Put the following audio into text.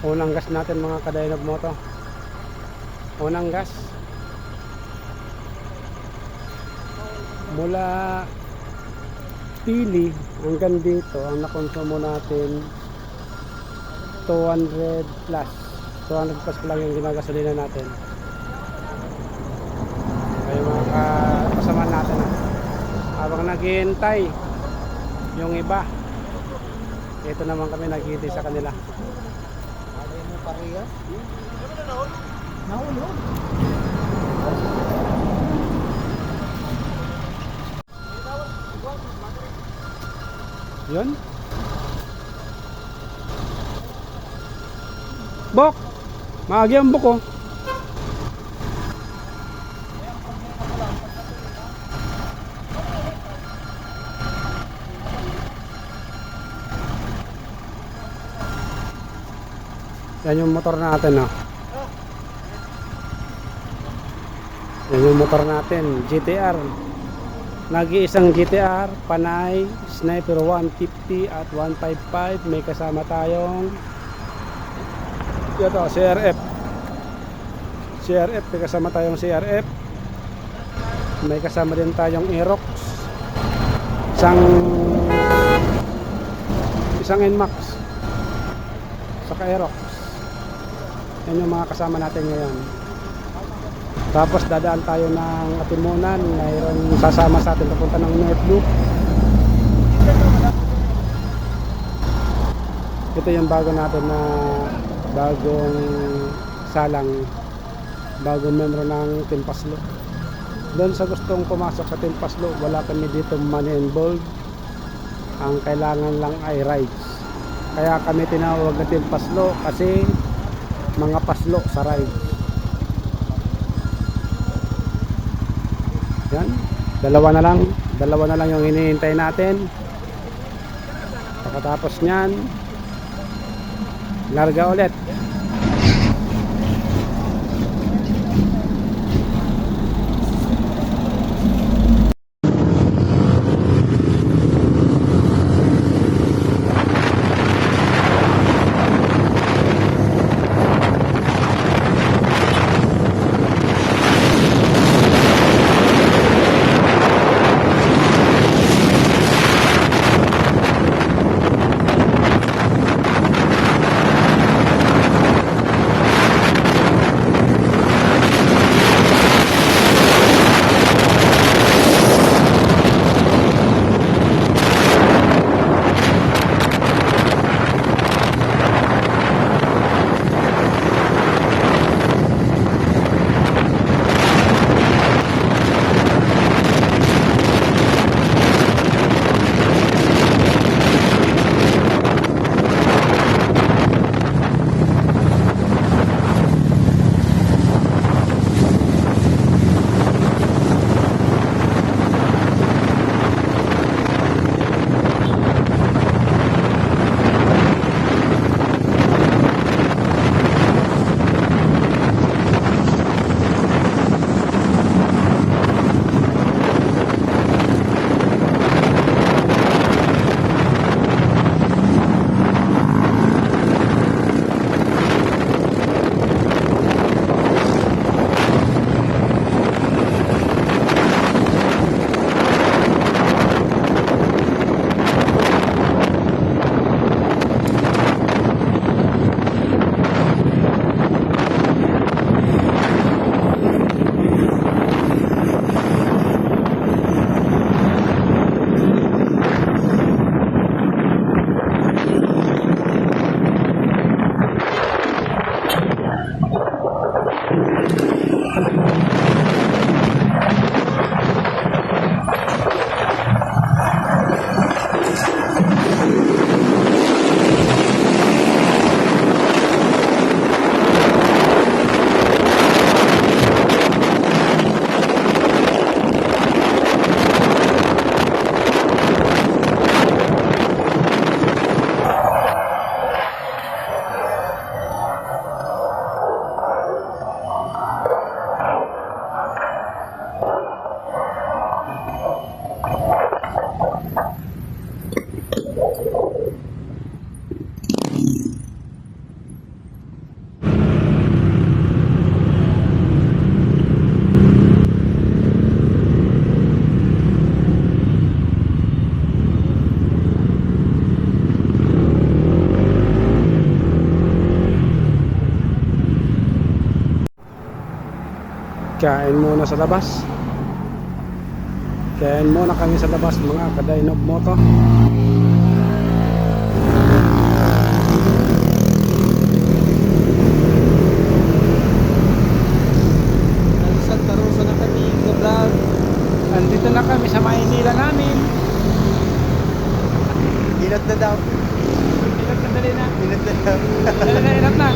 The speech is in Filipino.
Unang gas natin mga ka-Dynog Moto. Unang gas. Mula Pili hanggang dito ang nakonsumo natin 200 plus. 200 plus lang yung ginagasolina natin. Kaya mga kasama natin habang naghihintay yung iba, ito naman kami naghihintay sa kanila. Ano mo parehas? Nahulog. Yun. Bok! Maagi ang buko. Yan yung motor natin, no? Yan yung motor natin, GTR. Nag-iisang GTR, Panay, Sniper 150 at 155. May kasama tayong ito, CRF. CRF, may kasama tayong CRF. May kasama din tayong Aerox. Isang NMAX. Saka Aerox. Yan yung mga kasama natin ngayon. Tapos dadaan tayo ng Atimunan. Mayroon sasama sa atin papunta ng North Loop. Ito yung bago natin na bagong salang, bagong membro ng Team Paslo. Doon sa gustong pumasok sa Team Paslo, wala kami dito money involved. Ang kailangan lang ay rides. Kaya kami tinawag na Team Paslo kasi mga paslo sa rides. Yan, dalawa na lang yung hinihintay natin. Pagkatapos nyan, larga ulit. Kain muna sa labas. Kain muna kami sa labas mga kadainog moto. Santa Rosa na kami, vlog. Andito na kami sa Maynila namin. Inat na daw. Inat na dali na. Inat na daw. Inat na.